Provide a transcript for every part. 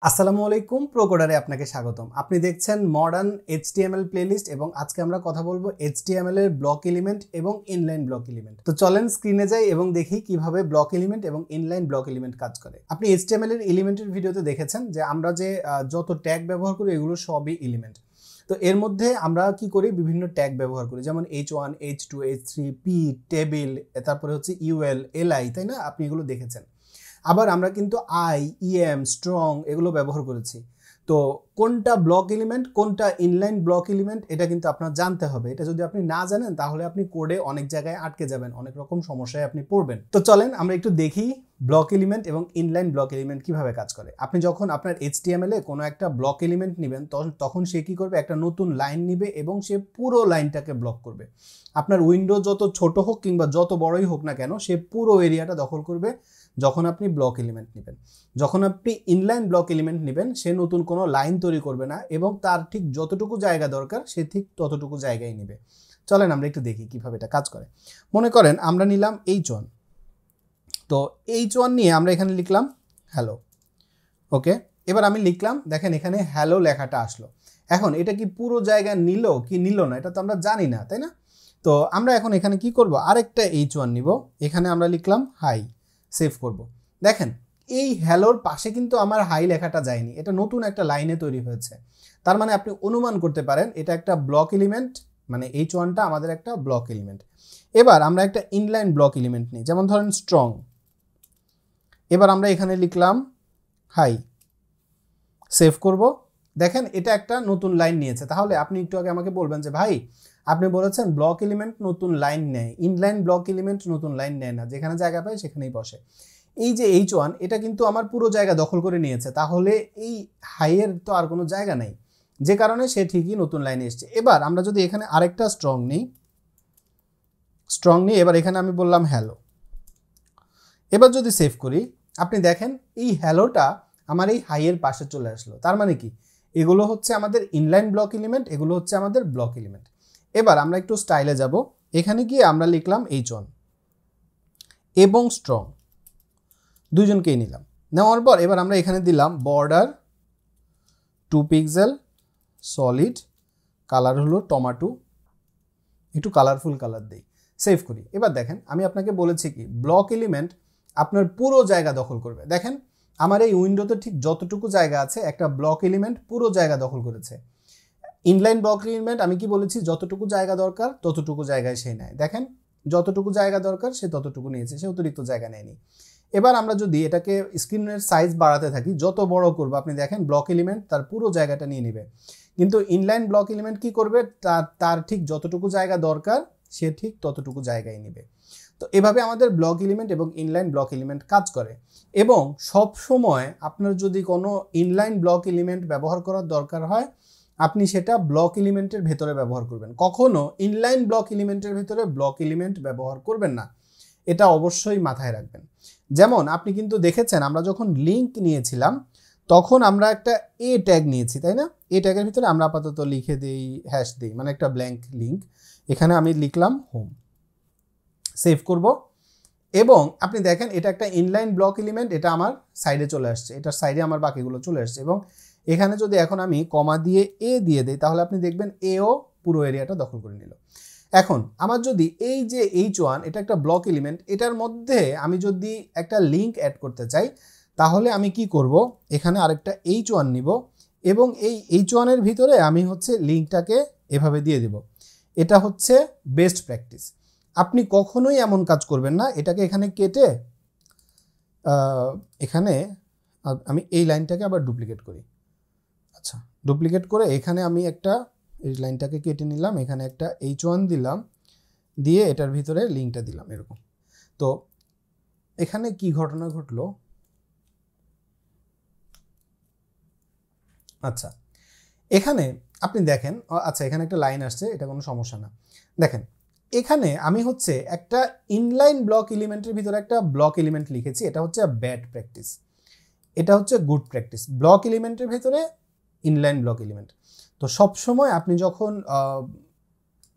আসসালামু আলাইকুম, প্রোকোডারে আপনাকে স্বাগতম। আপনি দেখছেন মডার্ন এইচটিএমএল প্লেলিস্ট এবং আজকে আমরা কথা বলবো এইচটিএমএল এর ব্লক এলিমেন্ট এবং ইনলাইন ব্লক এলিমেন্ট। তো চলেন স্ক্রিনে যাই এবং দেখি কিভাবে ব্লক এলিমেন্ট এবং ইনলাইন ব্লক এলিমেন্ট কাজ করে। আপনি এইচটিএমএল এর এলিমেন্টের ভিডিওতে দেখেছেন যে আমরা যে যত ট্যাগ ব্যবহার করি এগুলো সবই এলিমেন্ট। তো এর মধ্যে আমরা কি করি, বিভিন্ন ট্যাগ ব্যবহার করি, যেমন H1, H2, H3, P, table, তারপরে হচ্ছে UL, LI, তাই না? আপনি এগুলো দেখেছেন। আবার আমরা কিন্তু আই, ইএম, স্ট্রং এগুলো ব্যবহার করেছি। তো কোনটা ব্লক এলিমেন্ট, কোনটা ইনলাইন ব্লক এলিমেন্ট, এটা কিন্তু আপনার জানতে হবে। এটা যদি আপনি না জানেন তাহলে আপনি কোডে অনেক জায়গায় আটকে যাবেন, অনেক রকম সমস্যায় আপনি পড়বেন। তো চলেন আমরা একটু দেখি ব্লক এলিমেন্ট এবং ইনলাইন ব্লক এলিমেন্ট কিভাবে কাজ করে। আপনি যখন আপনার এইচটিএমএল এ কোনো একটা ব্লক এলিমেন্ট নেবেন তখন সে কি করবে, একটা নতুন লাইন নিবে এবং সে পুরো লাইনটাকে ব্লক করবে। আপনার উইন্ডো যত ছোট হোক কিংবা যত বড়ই হোক না কেন, সে পুরো এরিয়াটা দখল করবে যখন আপনি ব্লক এলিমেন্ট নেবেন। যখন আপনি ইনলাইন ব্লক এলিমেন্ট নেবেন, সে নতুন কোনো লাইন তৈরি করবে না এবং তার ঠিক যতটুকু জায়গা দরকার সে ঠিক ততটুকু জায়গায় নেবে। চলেন আমরা একটু দেখি কিভাবে এটা কাজ করে। মনে করেন আমরা নিলাম H1, তো H1 নিয়ে আমরা এখানে লিখলাম হ্যালো। ওকে, এবার আমি লিখলাম, দেখেন এখানে হ্যালো লেখাটা আসলো। এখন এটা কি পুরো জায়গা নিল কি নিল না এটা তো আমরা জানি না, তাই না? তো আমরা এখন এখানে কি করব, আরেকটা H1 নিব, এখানে আমরা লিখলাম হাই, সেভ করব। দেখেন এই হ্যালোর পাশে কিন্তু আমার হাই লেখাটা যায়নি, এটা নতুন একটা লাইনে তৈরি হয়েছে। তার মানে আপনি অনুমান করতে পারেন এটা একটা ব্লক এলিমেন্ট, মানে H1টা আমাদের একটা ব্লক এলিমেন্ট। এবার আমরা একটা ইনলাইন ব্লক এলিমেন্ট নিই, যেমন ধরেন স্ট্রং। এবার আমরা এখানে লিখলাম হাই, সেভ করব। দেখেন এটা একটা নতুন লাইন নিয়েছে। তাহলে আপনি একটু আগে আমাকে বলবেন যে ভাই আপনি বলেছেন ব্লক এলিমেন্ট নতুন লাইন নেয়, ইনলাইন ব্লক এলিমেন্ট নতুন লাইন নেয় না, যেখানে জায়গা পায় সেখানেই বসে। এই যে H1 এটা কিন্তু আমার পুরো জায়গা দখল করে নিয়েছে, তাহলে এই হাইয়ের তো আর কোনো জায়গা নাই, যে কারণে সে ঠিকই নতুন লাইনে এসছে। এবার আমরা যদি এখানে আরেকটা স্ট্রং নিই, এবার এখানে আমি বললাম হ্যালো। এবার যদি সেভ করি, আপনি দেখেন এই হ্যালোটা আমার এই হাইয়ের পাশে চলে আসলো। তার মানে কি, এগুলো হচ্ছে আমাদের ইনলাইন ব্লক এলিমেন্ট, এগুলো হচ্ছে আমাদের ব্লক এলিমেন্ট। এবার আমরা একটু স্টাইলে যাব, এখানে গিয়ে আমরা লিখলাম H1 এবং স্ট্রং, দুইজনকেই নিলাম। নেওয়ার পর এবার আমরা এখানে দিলাম বর্ডার 2 পিক্সেল, সলিড, কালার হলো টমেটো, একটু কালারফুল কালার দেই, সেভ করি। এবার দেখেন আমি আপনাকে বলেছি কি, ব্লক এলিমেন্ট আপনার পুরো জায়গা দখল করবে। দেখেন আমার এই উইন্ডোতে ঠিক যতটুকু জায়গা আছে একটা ব্লক এলিমেন্ট পুরো জায়গা দখল করেছে। ইনলাইন ব্লক এলিমেন্ট আমি কি বলেছি, যতটুকু জায়গা দরকার ততটুকু জায়গায় সে নেয়। দেখেন যতটুকু জায়গা দরকার সে ততটুকু নিয়েছে, সে অতিরিক্ত জায়গা নেয়নি। এবার আমরা যদি এটাকে স্ক্রিনের সাইজ বাড়াতে থাকি, যত বড় করবো আপনি দেখেন ব্লক এলিমেন্ট তার পুরো জায়গাটা নিয়ে নেবে। কিন্তু ইনলাইন ব্লক এলিমেন্ট কি করবে, তার ঠিক যতটুকু জায়গা দরকার সে ঠিক ততটুকু জায়গায় নেবে। তো এভাবে আমাদের ব্লক এলিমেন্ট এবং ইনলাইন ব্লক এলিমেন্ট কাজ করে। এবং সব সময় আপনার যদি কোনো ইনলাইন ব্লক এলিমেন্ট ব্যবহার করার দরকার হয়, আপনি সেটা ব্লক এলিমেন্টের ভেতরে ব্যবহার করবেন। কখনো ইনলাইন ব্লক এলিমেন্টের ভেতরে ব্লক এলিমেন্ট ব্যবহার করবেন না, এটা অবশ্যই মাথায় রাখবেন। যেমন আপনি কিন্তু দেখেছেন আমরা যখন লিঙ্ক নিয়েছিলাম তখন আমরা একটা এ ট্যাগ নিয়েছি, তাই না? এ ট্যাগের ভিতরে আমরা আপাতত লিখে দিই হ্যাশ দিই, মানে একটা ব্ল্যাঙ্ক লিঙ্ক। এখানে আমি লিখলাম হোম, সেভ করব। এবং আপনি দেখেন এটা একটা ইনলাইন ব্লক এলিমেন্ট, এটা আমার সাইডে চলে আসছে, এটার সাইডে আমার বাকিগুলো চলে আসছে। এবং এখানে যদি এখন আমি কমা দিয়ে এ দিয়ে দিই তাহলে আপনি দেখবেন এও পুরো এরিয়াটা দখল করে নিল। এখন আমার যদি এই যে H1 এটা একটা ব্লক এলিমেন্ট, এটার মধ্যে আমি যদি একটা লিঙ্ক অ্যাড করতে চাই তাহলে আমি কি করব, এখানে আরেকটা H1 নিব এবং এই H1 এর ভিতরে আমি হচ্ছে লিঙ্কটাকে এভাবে দিয়ে দেব। এটা হচ্ছে বেস্ট প্র্যাকটিস। আপনি কখনোই এমন কাজ করবেন না, এটাকে এখানে কেটে এখানে আমি এই লাইনটাকে আবার ডুপ্লিকেট করি। আচ্ছা, ডুপ্লিকেট করে এখানে আমি একটা এই লাইনটাকে কেটে নিলাম, এখানে একটা H1 দিলাম, দিয়ে এটার ভিতরে লিঙ্কটা দিলাম এরকম। তো এখানে কি ঘটনা ঘটলো, আচ্ছা এখানে আপনি দেখেন, আচ্ছা এখানে একটা লাইন আসছে, এটা কোনো সমস্যা না। দেখেন এখানে আমি হচ্ছে একটা ইনলাইন ব্লক এলিমেন্টের ভিতরে একটা ব্লক এলিমেন্ট লিখেছি, এটা হচ্ছে ব্যাড প্র্যাকটিস, এটা হচ্ছে গুড প্র্যাকটিস। ব্লক এলিমেন্টের ভিতরে ইনলাইন ব্লক এলিমেন্ট। তো সবসময় আপনি যখন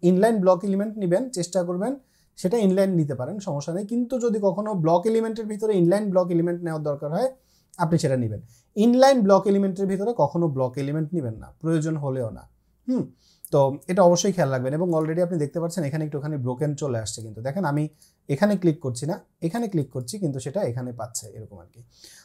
ইনলাইন ব্লক এলিমেন্ট নেবেন চেষ্টা করবেন সেটা ইনলাইন নিতে পারেন, সমস্যা নেই। কিন্তু যদি কখনো ব্লক এলিমেন্টের ভিতরে ইনলাইন ব্লক এলিমেন্ট নেওয়ার দরকার হয় আপনি সেটা নেবেন। ইনলাইন ব্লক এলিমেন্টের ভিতরে কখনো ব্লক এলিমেন্ট নেবেন না, প্রয়োজন হলেও না। তো এটা অবশ্যই খেয়াল রাখবেন। এবং অলরেডি আপনি দেখতে পাচ্ছেন এখানে একটুখানি ব্রোকেন চলে আসছে, কিন্তু দেখেন আমি এখানে ক্লিক করছি না, এখানে ক্লিক করছি, কিন্তু সেটা এখানে পাচ্ছে এরকম আর কি।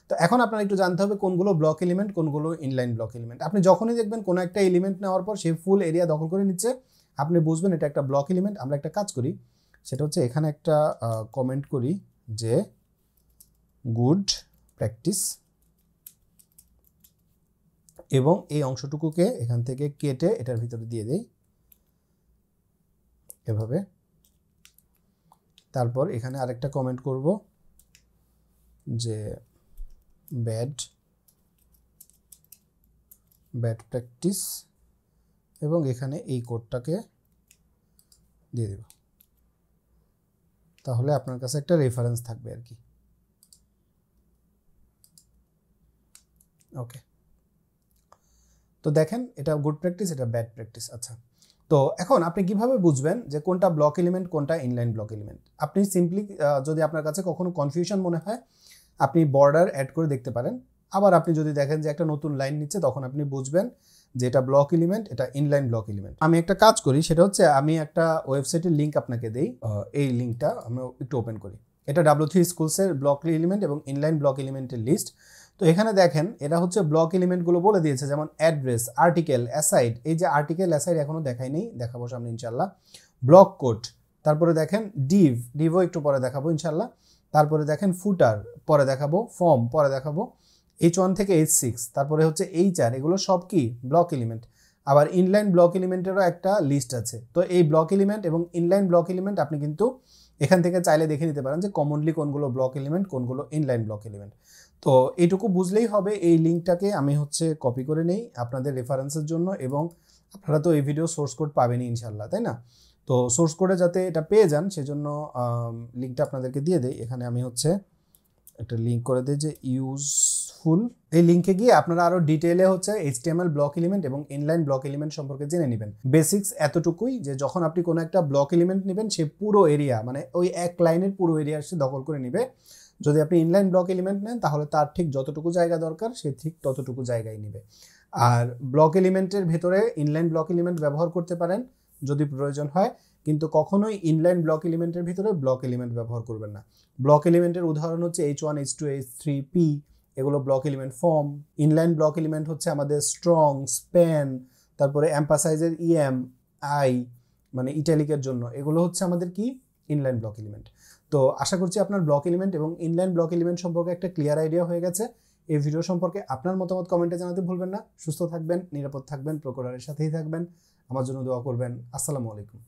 তো এখন আপনার একটু জানতে হবে কোনগুলো ব্লক এলিমেন্ট, কোনগুলো ইনলাইন ব্লক এলিমেন্ট। আপনি যখনই দেখবেন কোনো একটা এলিমেন্ট নেওয়ার পর সে ফুল এরিয়া দখল করে নিচ্ছে, আপনি বুঝবেন এটা একটা ব্লক এলিমেন্ট। আমরা একটা কাজ করি, সেটা হচ্ছে এখানে একটা কমেন্ট করি যে গুড প্র্যাকটিস, এবং এই অংশটুকুকে এখান থেকে কেটে এটার ভিতরে দিয়ে দেই এভাবে। তারপর এখানে আরেকটা কমেন্ট করব যে ব্যাড প্র্যাকটিস, এবং এখানে এই কোডটাকে দিয়ে দেব। তাহলে আপনার কাছে একটা রেফারেন্স থাকবে আর কি। ওকে, তো দেখেন এটা গুড প্র্যাকটিস, এটা ব্যাড প্র্যাকটিস। আচ্ছা, তো এখন আপনি কিভাবে বুঝবেন যে কোনটা ব্লক এলিমেন্ট, কোনটা ইনলাইন ব্লক এলিমেন্ট? আপনি সিম্পলি যদি আপনার কাছে কখনো কনফিউশন মনে হয়, আপনি বর্ডার অ্যাড করে দেখতে পারেন। আবার আপনি যদি দেখেন যে একটা নতুন লাইন নিচ্ছে, তখন আপনি বুঝবেন যে এটা ব্লক এলিমেন্ট, এটা ইনলাইন ব্লক এলিমেন্ট। আমি একটা কাজ করি, সেটা হচ্ছে আমি একটা ওয়েবসাইটের লিঙ্ক আপনাকে দেই। এই লিঙ্কটা আমরা একটু ওপেন করি। এটা W3 স্কুলসের ব্লক এলিমেন্ট এবং ইনলাইন ব্লক এলিমেন্টের লিস্ট। তো এখানে দেখেন এরা হচ্ছে ব্লক এলিমেন্টগুলো বলে দিয়েছে, যেমন অ্যাড্রেস, আর্টিকেল, অ্যাসাইড। এই যে আর্টিকেল, অ্যাসাইড এখনো দেখাইনি, দেখাবো সামনে ইনশাল্লাহ। ব্লক কোড, তারপরে দেখেন ডিভও একটু পরে দেখাবো ইনশাল্লাহ। তারপরে দেখেন ফুটার পরে দেখাবো, ফর্ম পরে দেখাবো, H1 থেকে H6, তারপরে হচ্ছে HR। এগুলো সব কি ব্লক এলিমেন্ট। আবার ইনলাইন ব্লক এলিমেন্টেরও একটা লিস্ট আছে। তো এই ব্লক এলিমেন্ট এবং ইনলাইন ব্লক এলিমেন্ট আপনি কিন্তু এখান থেকে চাইলে দেখে নিতে পারেন যে কমনলি কোনগুলো ব্লক এলিমেন্ট, কোনগুলো ইনলাইন ব্লক এলিমেন্ট। তো এইটুকু বুঝলেই হবে। এই লিঙ্কটাকে আমি হচ্ছে কপি করে নেই আপনাদের রেফারেন্সের জন্য, এবং আপনারা তো এই ভিডিও সোর্স কোড পাবেনই ইনশাল্লাহ, তাই না? তো সোর্স কোডে যাতে এটা পেয়ে যান, সেজন্য লিঙ্কটা আপনাদেরকে দিয়ে দেই। এখানে আমি হচ্ছে একটা লিঙ্ক করে দিই যে ইউজফুল। এই লিঙ্কে গিয়ে আপনারা আরো ডিটেইলে হচ্ছে HTML ব্লক এলিমেন্ট এবং ইনলাইন ব্লক এলিমেন্ট সম্পর্কে জেনে নেবেন। বেসিক্স এতটুকুই যে যখন আপনি কোনো একটা ব্লক এলিমেন্ট নেবেন, সে পুরো এরিয়া, মানে ওই এক লাইনের পুরো এরিয়া সে দখল করে নেবে। যদি আপনি ইনলাইন ব্লক এলিমেন্ট নেন, তাহলে তার ঠিক যতটুকু জায়গা দরকার সে ঠিক ততটুকু জায়গায় নেবে। আর ব্লক এলিমেন্টের ভেতরে ইনলাইন ব্লক এলিমেন্ট ব্যবহার করতে পারেন যদি প্রয়োজন হয়, কিন্তু কখনোই ইনলাইন ব্লক এলিমেন্টের ভিতরে ব্লক এলিমেন্ট ব্যবহার করবেন না। ব্লক এলিমেন্টের উদাহরণ হচ্ছে H1, H2, H3, P, এগুলো block element form. Inline block element হচ্ছে আমাদের স্ট্রং, স্প্যান, তারপরে এম্পাসাইজের EM, I মানে ইটালিকের জন্য, এগুলো হচ্ছে আমাদের কি ইনলাইন ব্লক এলিমেন্ট। তো আশা করছি আপনার ব্লক এলিমেন্ট এবং ইনলাইন ব্লক এলিমেন্ট সম্পর্কে একটা ক্লিয়ার আইডিয়া হয়ে গেছে। এই ভিডিও সম্পর্কে আপনার মতামত কমেন্টে জানাতে ভুলবেন না। সুস্থ থাকবেন, নিরাপদ থাকবেন, প্রকোডারের সাথেই থাকবেন। আমার জন্য দোয়া করবেন। আসসালামু আলাইকুম।